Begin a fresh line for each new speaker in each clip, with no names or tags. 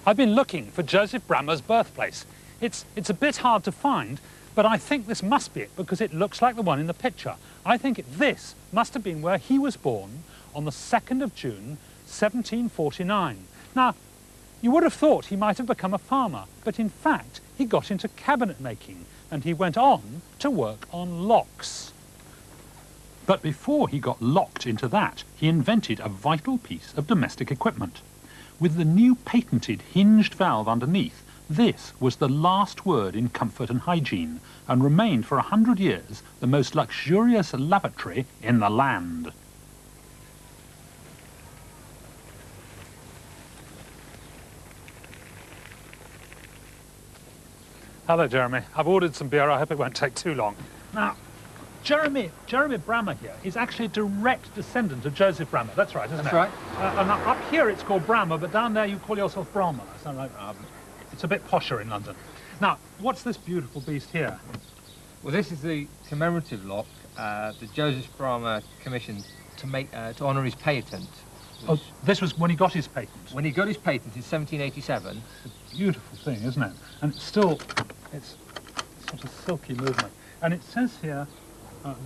I've been looking for Joseph Bramah's birthplace. It's a bit hard to find, but I think this must be it because it looks like the one in the picture. I think this must have been where he was born on the 2nd of June, 1749. Now, you would have thought he might have become a farmer, but in fact, he got into cabinet making and he went on to work on locks. But before he got locked into that, he invented a vital piece of domestic equipment. With the new patented hinged valve underneath, this was the last word in comfort and hygiene, and remained for 100 years the most luxurious lavatory in the land. Hello, Jeremy. I've ordered some beer. I hope it won't take too long. Now, Jeremy Bramah here is actually a direct descendant of Joseph Bramah. That's right, isn't it?
That's right.
And up here it's called Bramah, but down there you call yourself Bramah. Is that right? It's a bit posher in London. Now, what's this beautiful beast here?
Well, this is the commemorative lock that Joseph Bramah commissioned to make to honour his patent.
Oh, this was when he got his patent?
When he got his patent in 1787.
It's a beautiful thing, isn't it? And it's still, it's sort of silky movement. And it says here,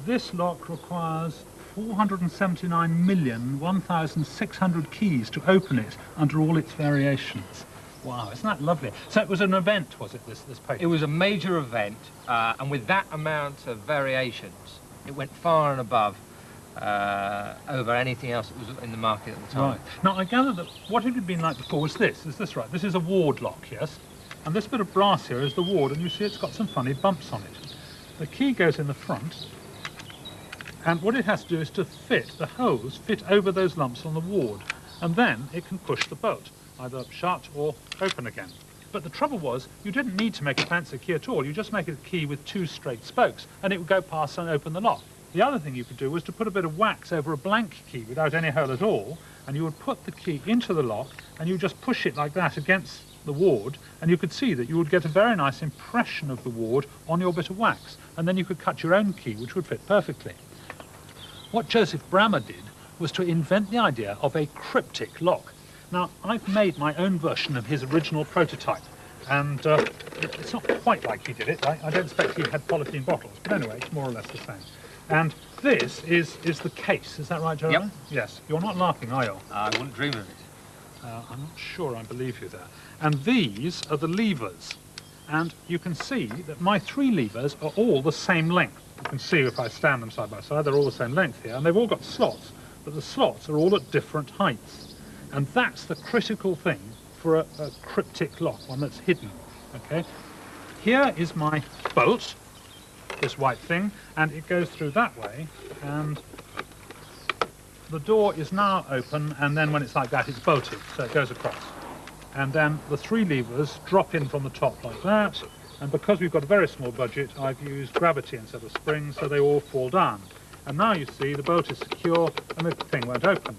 this lock requires 479,001,600 keys to open it under all its variations. Wow, isn't that lovely? So it was an event, was it, this patent?
It was a major event, and with that amount of variations, it went far and above over anything else that was in the market at the time.
Right. Now, I gather that what it had been like before was this. Is this right? This is a ward lock, yes? And this bit of brass here is the ward, and you see it's got some funny bumps on it. The key goes in the front, and what it has to do is to fit, the holes fit over those lumps on the ward, and then it can push the bolt, either shut or open again. But the trouble was, you didn't need to make a fancy key at all. You just make a key with 2 straight spokes, and it would go past and open the lock. The other thing you could do was to put a bit of wax over a blank key without any hole at all, and you would put the key into the lock, and you just push it like that against the ward, and you could see that you would get a very nice impression of the ward on your bit of wax, and then you could cut your own key, which would fit perfectly. What Joseph Bramah did was to invent the idea of a cryptic lock. Now, I've made my own version of his original prototype, and it's not quite like he did it. I don't expect he had polythene bottles, but anyway, it's more or less the same. And this is the case, is that right, Jeremy?
Yep.
Yes. You're not laughing, are you?
I wouldn't dream of it.
I'm not sure I believe you there. And these are the levers. And you can see that my 3 levers are all the same length. You can see if I stand them side by side, they're all the same length here, and they've all got slots, but the slots are all at different heights. And that's the critical thing for a cryptic lock, one that's hidden, okay? Here is my bolt, this white thing, and it goes through that way, and the door is now open, and then when it's like that, it's bolted, so it goes across. And then the 3 levers drop in from the top like that, and because we've got a very small budget, I've used gravity instead of springs, so they all fall down. And now you see the bolt is secure, and the thing won't open.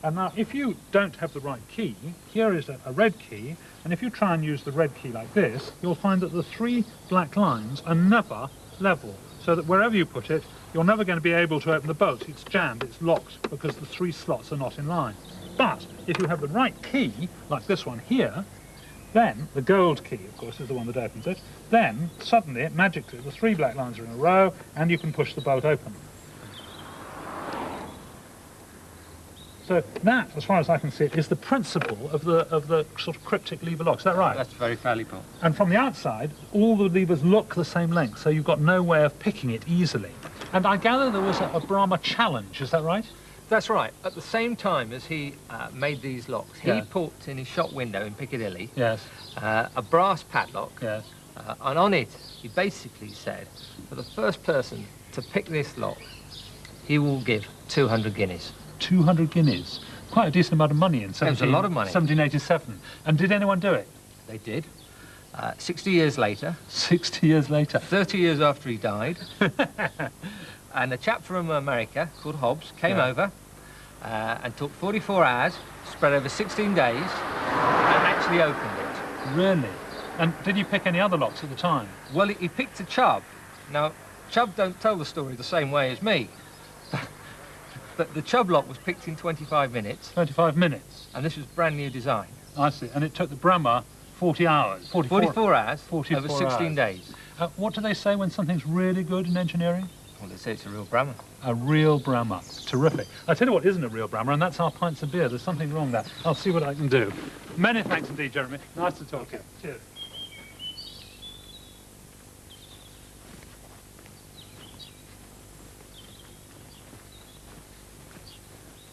And now, if you don't have the right key, here is a red key, and if you try and use the red key like this, you'll find that the 3 black lines are never level, so that wherever you put it, you're never going to be able to open the bolt. It's jammed, it's locked, because the 3 slots are not in line. But if you have the right key, like this one here, then the gold key, of course, is the one that opens it, then suddenly, magically, the 3 black lines are in a row, and you can push the bolt open. So that, as far as I can see it, is the principle of the sort of cryptic lever lock. Is that right?
That's very valuable.
And from the outside, all the levers look the same length, so you've got no way of picking it easily. And I gather there was a Bramah challenge, is that right?
That's right. At the same time as he made these locks, he put in his shop window in Piccadilly a brass padlock, and on it he basically said, for the first person to pick this lock, he will give 200 guineas. 200
guineas. Quite a decent amount of money in
It was a lot of money.
1787. And did anyone do it?
They did. 60 years later.
60 years later.
30 years after he died. And a chap from America called Hobbs came over and took 44 hours, spread over 16 days, and actually opened it.
Really? And did you pick any other locks at the time?
Well, he picked a Chubb. Now, Chubb don't tell the story the same way as me. But the Chubb lock was picked in 25 minutes.
25 minutes?
And this was brand new design.
I see. And it took the Bramah 40 hours.
44 hours
44
over 16
hours.
days.
What do they say when something's really good in engineering?
Well, they say it's a real Bramah.
A real Bramah. Terrific. I tell you what isn't a real Bramah, and that's our pints of beer. There's something wrong there. I'll see what I can do. Many thanks indeed, Jeremy. Nice to talk to you. Cheers.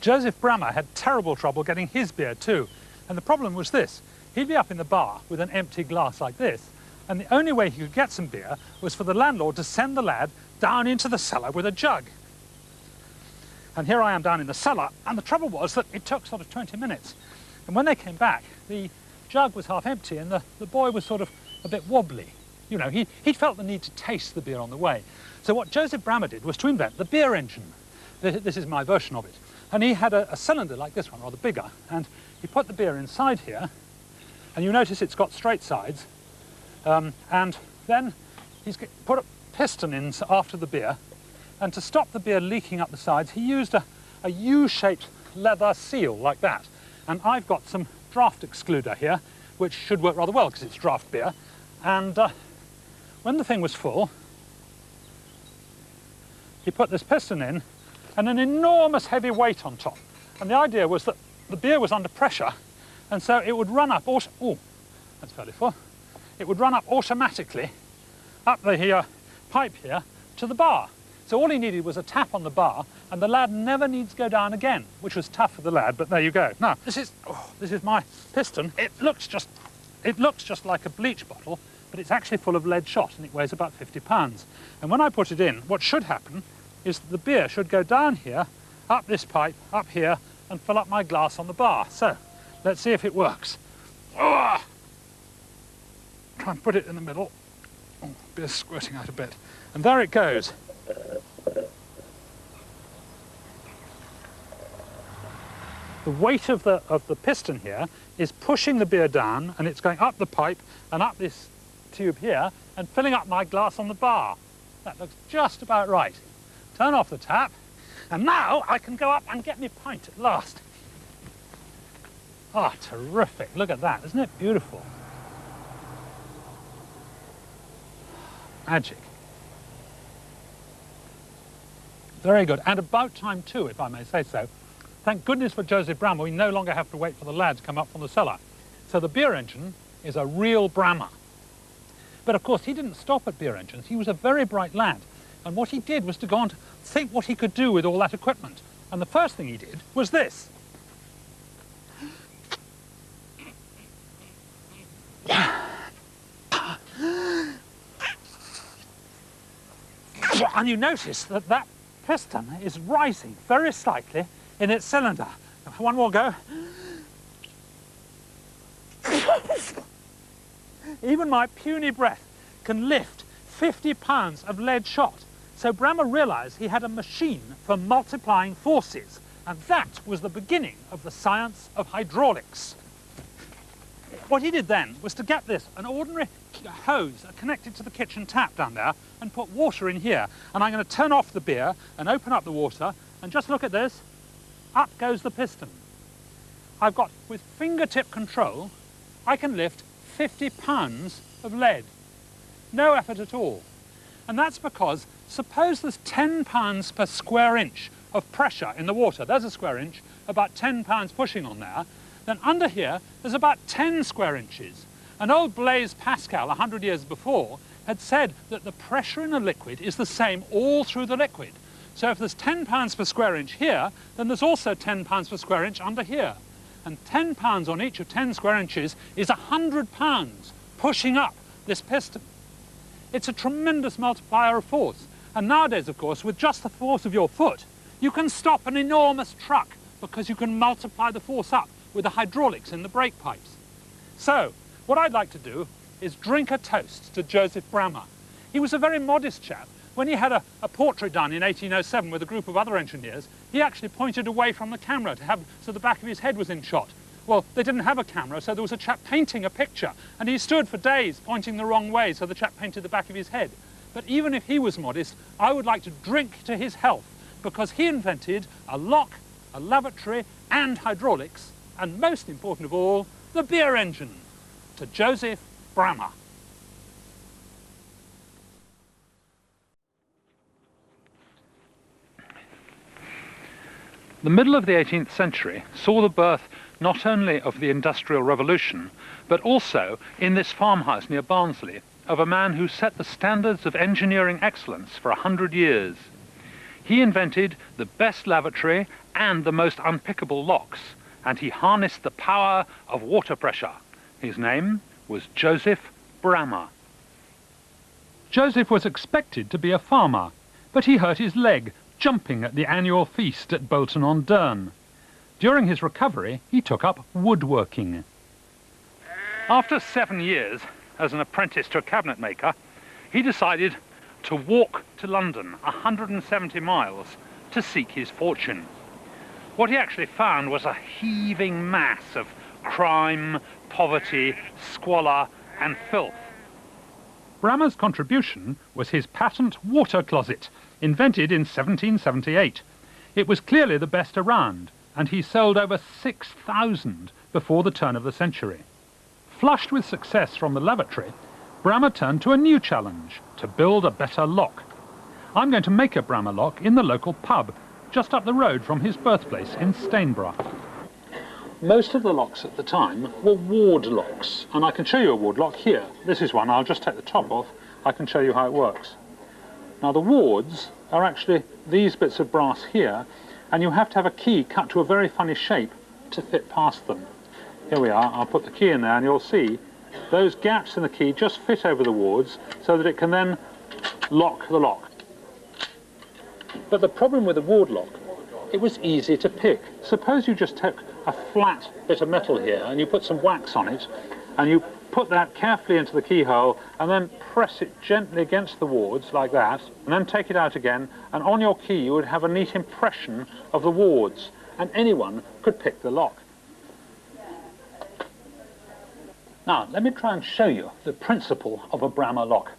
Joseph Bramah had terrible trouble getting his beer too. And the problem was this. He'd be up in the bar with an empty glass like this, and the only way he could get some beer was for the landlord to send the lad down into the cellar with a jug. And here I am down in the cellar, and the trouble was that it took sort of 20 minutes. And when they came back, the jug was half empty, and the boy was sort of a bit wobbly. You know, he'd felt the need to taste the beer on the way. So what Joseph Bramah did was to invent the beer engine. This is my version of it. And he had a cylinder like this one, rather bigger, and he put the beer inside here, and you notice it's got straight sides, and then he's put a piston in after the beer, and to stop the beer leaking up the sides, he used a U-shaped leather seal like that. And I've got some draft excluder here, which should work rather well because it's draft beer. And when the thing was full, he put this piston in, and an enormous heavy weight on top. And the idea was that the beer was under pressure, and so it would run up, oh, that's fairly full. It would run up automatically up the pipe here to the bar. So all he needed was a tap on the bar, and the lad never needs to go down again, which was tough for the lad, but there you go. Now, this is my piston. It looks just like a bleach bottle, but it's actually full of lead shot, and it weighs about 50 pounds. And when I put it in, what should happen is the beer should go down here, up this pipe, up here, and fill up my glass on the bar. So, let's see if it works. Oh! Try and put it in the middle. Oh, beer's squirting out a bit. And there it goes. The weight of the piston here is pushing the beer down, and it's going up the pipe and up this tube here and filling up my glass on the bar. That looks just about right. Turn off the tap, and now I can go up and get me pint at last. Ah, terrific. Look at that. Isn't it beautiful? Magic. Very good. And about time too, if I may say so. Thank goodness for Joseph Bramah, we no longer have to wait for the lad to come up from the cellar. So the beer engine is a real Bramah. But of course, he didn't stop at beer engines. He was a very bright lad. And what he did was to go on to think what he could do with all that equipment. And the first thing he did was this. And you notice that that piston is rising very slightly in its cylinder. One more go. Even my puny breath can lift 50 pounds of lead shot. So Bramah realized he had a machine for multiplying forces, and that was the beginning of the science of hydraulics. What he did then was to get this, an ordinary hose connected to the kitchen tap down there, and put water in here. And I'm going to turn off the beer and open up the water, and just look at this. Up goes the piston. I've got, with fingertip control, I can lift 50 pounds of lead. No effort at all. And that's because, suppose there's 10 pounds per square inch of pressure in the water. There's a square inch, about 10 pounds pushing on there. Then under here, there's about 10 square inches. And old Blaise Pascal, 100 years before, had said that the pressure in a liquid is the same all through the liquid. So if there's 10 pounds per square inch here, then there's also 10 pounds per square inch under here. And 10 pounds on each of 10 square inches is 100 pounds pushing up this piston. It's a tremendous multiplier of force. And nowadays, of course, with just the force of your foot, you can stop an enormous truck because you can multiply the force up with the hydraulics in the brake pipes. So, what I'd like to do is drink a toast to Joseph Bramah. He was a very modest chap. When he had a portrait done in 1807 with a group of other engineers, he actually pointed away from the camera so the back of his head was in shot. Well, they didn't have a camera, so there was a chap painting a picture, and he stood for days pointing the wrong way, so the chap painted the back of his head. But even if he was modest, I would like to drink to his health, because he invented a lock, a lavatory, and hydraulics, and most important of all, the beer engine, to Joseph Bramah. The middle of the 18th century saw the birth not only of the Industrial Revolution, but also, in this farmhouse near Barnsley, of a man who set the standards of engineering excellence for 100 years. He invented the best lavatory and the most unpickable locks, and he harnessed the power of water pressure. His name was Joseph Bramah. Joseph was expected to be a farmer, but he hurt his leg jumping at the annual feast at Bolton-on-Dearne. During his recovery, he took up woodworking. After 7 years as an apprentice to a cabinet maker, he decided to walk to London 170 miles to seek his fortune. What he actually found was a heaving mass of crime, poverty, squalor and filth. Bramah's contribution was his patent water closet, invented in 1778. It was clearly the best around, and he sold over 6,000 before the turn of the century. Flushed with success from the lavatory, Bramah turned to a new challenge, to build a better lock. I'm going to make a Bramah lock in the local pub, just up the road from his birthplace in Stainborough. Most of the locks at the time were ward locks, and I can show you a ward lock here. This is one. I'll just take the top off. I can show you how it works. Now the wards are actually these bits of brass here, and you have to have a key cut to a very funny shape to fit past them. Here we are. I'll put the key in there and you'll see those gaps in the key just fit over the wards so that it can then lock the lock. But the problem with the ward lock, it was easy to pick. Suppose you just took a flat bit of metal here and you put some wax on it and you put that carefully into the keyhole and then press it gently against the wards like that, and then take it out again, and on your key you would have a neat impression of the wards, and anyone could pick the lock. Now let me try and show you the principle of a Bramah lock.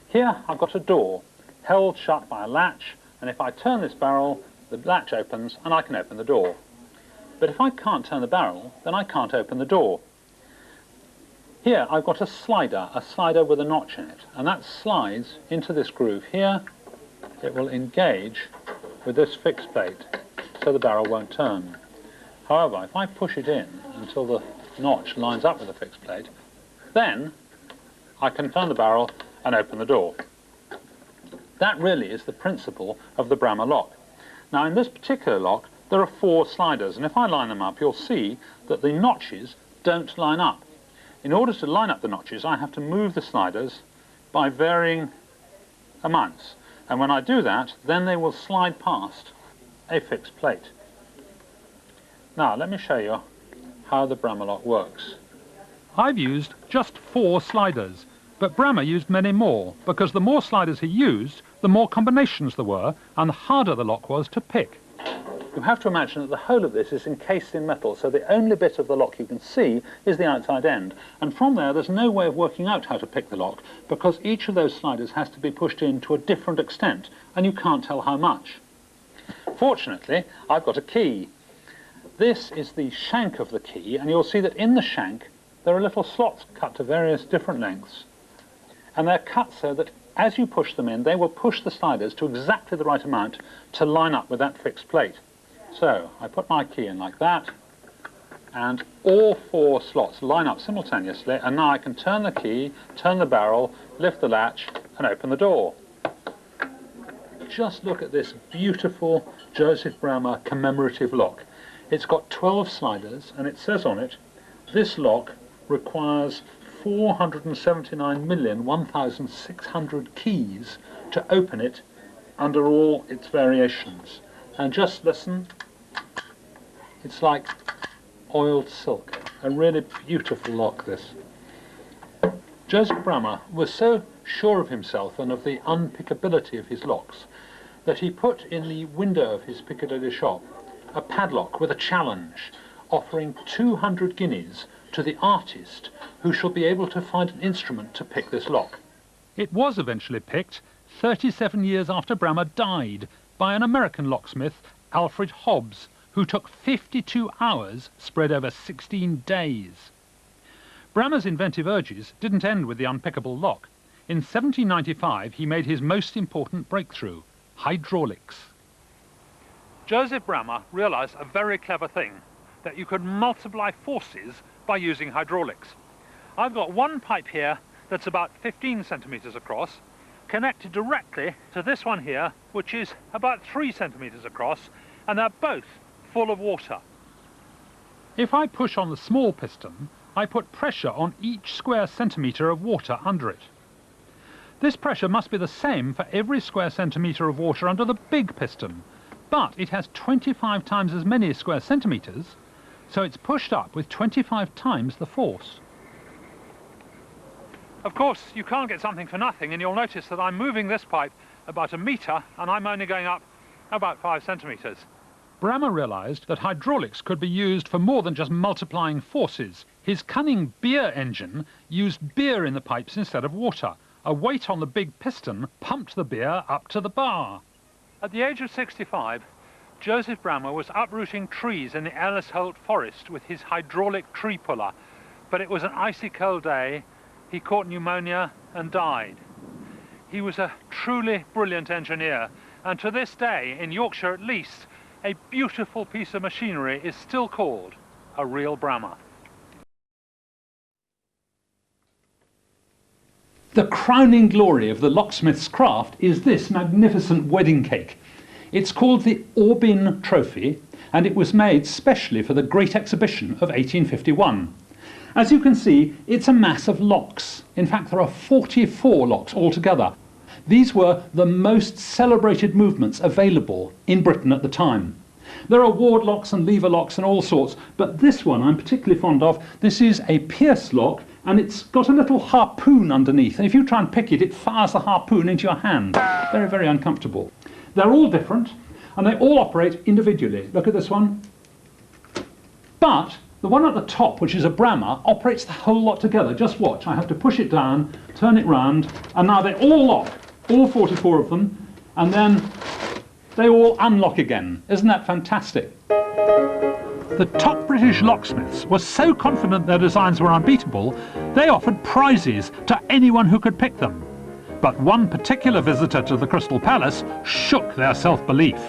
Here I've got a door held shut by a latch, and if I turn this barrel the latch opens and I can open the door. But if I can't turn the barrel, then I can't open the door. Here I've got a slider with a notch in it, and that slides into this groove here. It will engage with this fixed plate so the barrel won't turn. However, if I push it in until the notch lines up with the fixed plate, then I can turn the barrel and open the door. That really is the principle of the Bramah lock. Now in this particular lock there are 4 sliders, and if I line them up you'll see that the notches don't line up. In order to line up the notches I have to move the sliders by varying amounts, and when I do that then they will slide past a fixed plate. Now let me show you how the Bramah lock works. I've used just 4 sliders, but Bramah used many more, because the more sliders he used, the more combinations there were, and the harder the lock was to pick. You have to imagine that the whole of this is encased in metal, so the only bit of the lock you can see is the outside end, and from there's no way of working out how to pick the lock, because each of those sliders has to be pushed in to a different extent, and you can't tell how much. Fortunately, I've got a key. This is the shank of the key, and you'll see that in the shank there are little slots cut to various different lengths, and they're cut so that as you push them in, they will push the sliders to exactly the right amount to line up with that fixed plate. So I put my key in like that, and all 4 slots line up simultaneously, and now I can turn the key, turn the barrel, lift the latch and open the door. Just look at this beautiful Joseph Bramah commemorative lock. It's got 12 sliders, and it says on it, this lock requires 479,001,600 keys to open it under all its variations. And just listen, it's like oiled silk. A really beautiful lock, this. Joseph Bramah was so sure of himself and of the unpickability of his locks that he put in the window of his Piccadilly shop a padlock with a challenge, offering 200 guineas to the artist who shall be able to find an instrument to pick this lock. It was eventually picked 37 years after Bramah died by an American locksmith, Alfred Hobbs, who took 52 hours spread over 16 days. Bramah's inventive urges didn't end with the unpickable lock. In 1795 he made his most important breakthrough, hydraulics. Joseph Bramah realised a very clever thing, that you could multiply forces by using hydraulics. I've got one pipe here that's about 15 centimetres across, connected directly to this one here, which is about 3 centimetres across, and they're both full of water. If I push on the small piston, I put pressure on each square centimetre of water under it. This pressure must be the same for every square centimetre of water under the big piston, but it has 25 times as many square centimetres, so it's pushed up with 25 times the force. Of course, you can't get something for nothing, and you'll notice that I'm moving this pipe about 1 metre, and I'm only going up about 5 centimetres. Bramah realised that hydraulics could be used for more than just multiplying forces. His cunning beer engine used beer in the pipes instead of water. A weight on the big piston pumped the beer up to the bar. At the age of 65, Joseph Bramah was uprooting trees in the Ellis Holt forest with his hydraulic tree puller, but it was an icy cold day. He caught pneumonia and died. He was a truly brilliant engineer, and to this day, in Yorkshire at least, a beautiful piece of machinery is still called a real Bramah. The crowning glory of the locksmith's craft is this magnificent wedding cake. It's called the Aubin Trophy, and it was made specially for the Great Exhibition of 1851. As you can see, it's a mass of locks. In fact, there are 44 locks altogether. These were the most celebrated movements available in Britain at the time. There are ward locks and lever locks and all sorts, but this one I'm particularly fond of. This is a pierce lock, and it's got a little harpoon underneath, and if you try and pick it, it fires the harpoon into your hand. Very, very uncomfortable. They're all different, and they all operate individually. Look at this one. But the one at the top, which is a Bramah, operates the whole lot together. Just watch. I have to push it down, turn it round, and now they all lock, all 44 of them, and then they all unlock again. Isn't that fantastic? The top British locksmiths were so confident their designs were unbeatable, they offered prizes to anyone who could pick them. But one particular visitor to the Crystal Palace shook their self-belief.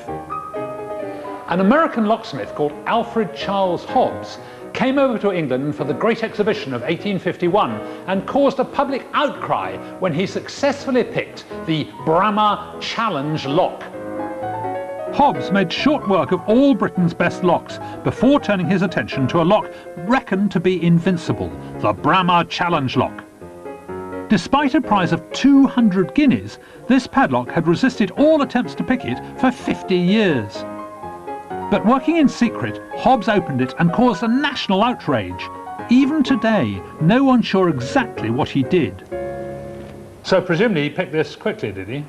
An American locksmith called Alfred Charles Hobbs came over to England for the Great Exhibition of 1851 and caused a public outcry when he successfully picked the Bramah Challenge lock. Hobbs made short work of all Britain's best locks before turning his attention to a lock reckoned to be invincible, the Bramah Challenge lock. Despite a prize of 200 guineas, this padlock had resisted all attempts to pick it for 50 years. But working in secret, Hobbs opened it and caused a national outrage. Even today, no one's sure exactly what he did. So presumably he picked this quickly, did he?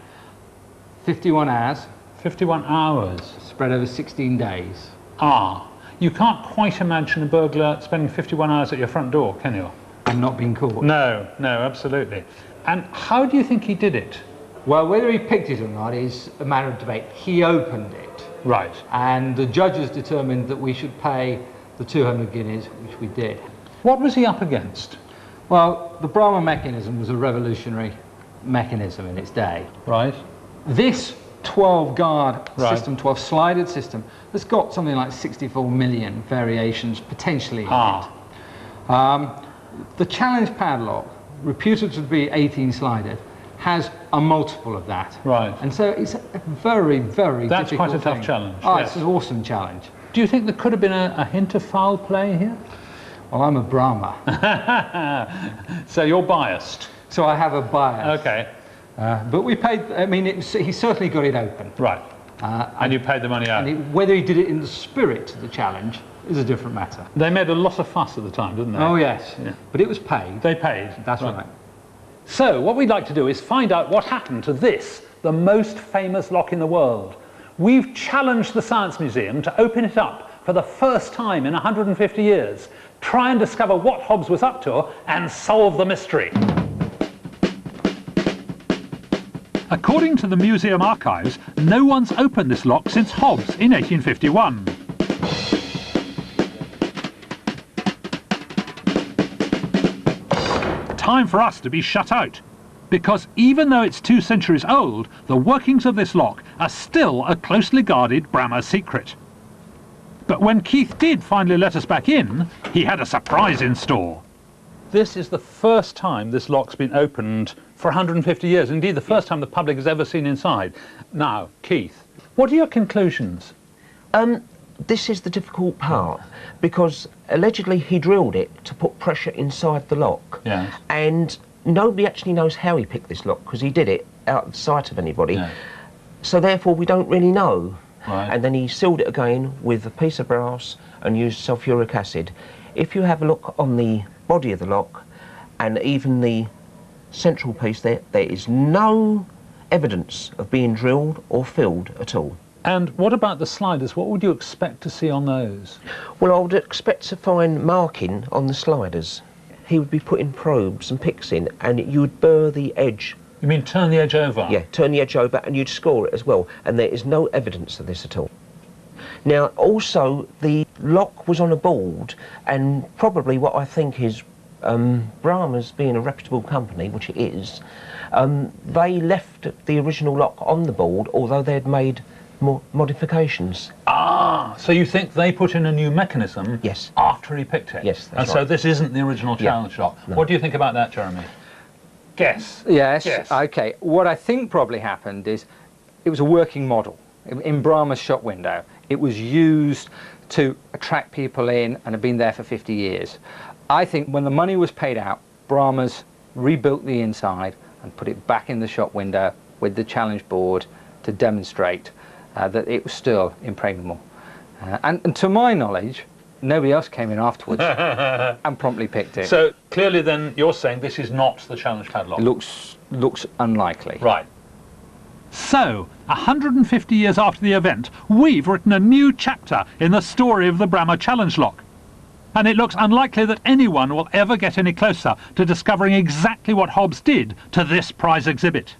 51 hours.
51 hours.
Spread over 16 days.
Ah, you can't quite imagine a burglar spending 51 hours at your front door, can you?
And not being caught.
No, no, absolutely. And how do you think he did it?
Well, whether he picked it or not is a matter of debate. He opened it.
Right.
And the judges determined that we should pay the 200 guineas, which we did.
What was he up against?
Well, the Bramah mechanism was a revolutionary mechanism in its day.
Right.
This 12-guard system, 12-slided system, has got something like 64 million variations potentially in it. The challenge padlock, reputed to be 18-slided, has a multiple of that.
Right.
And so it's a very, very
That's
difficult
quite a tough
thing.
challenge.
Oh,
yes.
It's an awesome challenge.
Do you think there could have been a hint of foul play here?
Well, I'm a Bramah.
So you're biased.
So I have a bias.
Okay.
But we paid, I mean, he certainly got it open.
Right. And you paid the money out.
And whether he did it in the spirit of the challenge is a different matter.
They made a lot of fuss at the time, didn't they?
Oh, yes.
Yeah.
But it was paid.
They paid.
That's right.
So what we'd like to do is find out what happened to this, the most famous lock in the world. We've challenged the Science Museum to open it up for the first time in 150 years, try and discover what Hobbs was up to and solve the mystery. According to the museum archives, no one's opened this lock since Hobbs in 1851. time for us to be shut out. Because even though it's 2 centuries old, the workings of this lock are still a closely guarded Bramah secret. But when Keith did finally let us back in, he had a surprise in store. This is the first time this lock's been opened for 150 years. Indeed, the first time the public has ever seen inside. Now, Keith, what are your conclusions?
This is the difficult part, because allegedly he drilled it to put pressure inside the lock.
Yes.
And nobody actually knows how he picked this lock, because he did it out of sight of anybody. Yeah. So therefore we don't really know. Right. And then he sealed it again with a piece of brass and used sulphuric acid. If you have a look on the body of the lock and even the central piece there is no evidence of being drilled or filled at all.
And what about the sliders? What would you expect to see on those?
Well, I would expect to find marking on the sliders. He would be putting probes and picks in, and you would burr the edge.
You mean turn the edge over?
Yeah, turn the edge over, and you'd score it as well. And there is no evidence of this at all. Now, also, the lock was on a board, and probably what I think is Bramah's being a reputable company, which it is, they left the original lock on the board, although they'd made more modifications.
Ah, so you think they put in a new mechanism?
Yes.
After he picked it?
Yes, that's
right. So this isn't the original challenge lock. No. What do you think about that, Jeremy? Guess.
Yes.
Guess.
Okay. What I think probably happened is it was a working model. In Bramah's shop window, it was used to attract people in and had been there for 50 years. I think when the money was paid out, Bramah's rebuilt the inside and put it back in the shop window with the challenge board to demonstrate that it was still impregnable. And to my knowledge, nobody else came in afterwards and promptly picked it.
So clearly then you're saying this is not the challenge padlock?
It looks unlikely.
Right. So, 150 years after the event, we've written a new chapter in the story of the Bramah challenge lock. And it looks unlikely that anyone will ever get any closer to discovering exactly what Hobbs did to this prize exhibit.